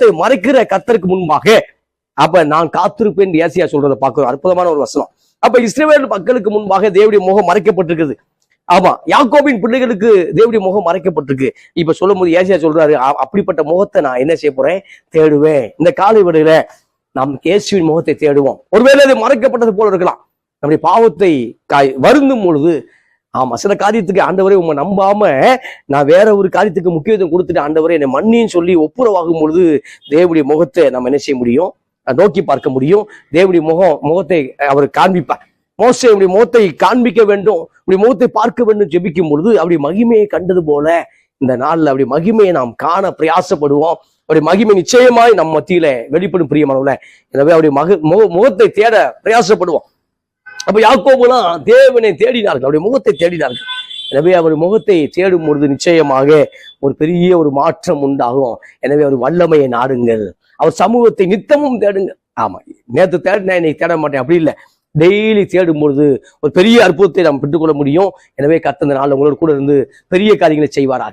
முகத்தை மறைக்கிற கர்த்தருக்கு முன்பாக அப்ப நான் காத்திருப்பேன் ஏசியா சொல்றதை பார்க்கிறோம். அற்புதமான ஒரு வசனம். அப்ப இஸ்ரவேல் மக்களுக்கு முன்பாக தேவனுடைய முகம் மறைக்கப்பட்டிருக்குது. ஆமா, யாக்கோபின் பிள்ளைகளுக்கு தேவனுடைய முகம் மறைக்கப்பட்டிருக்கு. இப்ப சொல்லும் போது ஏசியா சொல்றாரு, அப்படிப்பட்ட முகத்தை நான் என்ன செய்ய போறேன், தேடுவேன். இந்த காலை வேளையில நாம் இயேசுவின் முகத்தை தேடுவோம். ஒருவேளை அது மறைக்கப்பட்டது போல இருக்கலாம். நம்முடைய பாவத்தை வருந்தும் பொழுது, ஆமா, சில காரியத்துக்கு ஆண்டவரே உண்மை நம்பாம நான் வேற ஒரு காரியத்துக்கு முக்கியத்துவம் கொடுத்துட்டு ஆண்டவரே என்னை மன்னின்னு சொல்லி ஒப்புரவாகும் பொழுது தேவனுடைய முகத்தை நம்ம என்ன செய்ய முடியும், நோக்கி பார்க்க முடியும். தேவனுடைய முகத்தை அவர் காண்பிப்பார். மோசே அவருடைய முகத்தை காண்பிக்க வேண்டும், அப்படி முகத்தை பார்க்க வேண்டும் ஜெபிக்கும் பொழுது அப்படி மகிமையை கண்டது போல இந்த நாள்ல அப்படி மகிமையை நாம் காண பிரயாசப்படுவோம். அவருடைய மகிமை நிச்சயமாய் நம் மத்தியில வெளிப்படும் பிரியமானவர்களே. எனவே அவருடைய முகத்தை தேட பிரயாசப்படுவோம். அப்ப யாக்கோபுலாம் தேவனை தேடினார்கள், அவருடைய முகத்தை தேடினார்கள். எனவே அவர் முகத்தை தேடும் பொழுது நிச்சயமாக ஒரு பெரிய ஒரு மாற்றம் உண்டாகும். எனவே அவர் வல்லமையை நாடுங்கள், அவர் சமூகத்தை நித்தமும் தேடுங்கள். ஆமா, நேற்று தேடினேன் இன்னைக்கு தேட மாட்டேன் அப்படி இல்லை. டெய்லி தேடும் பொழுது ஒரு பெரிய அற்புதத்தை நாம் பெற்றுக்கொள்ள முடியும். எனவே கர்த்தர் இந்த நாள் உங்களோட கூட இருந்து பெரிய காரியங்களை செய்வாராக.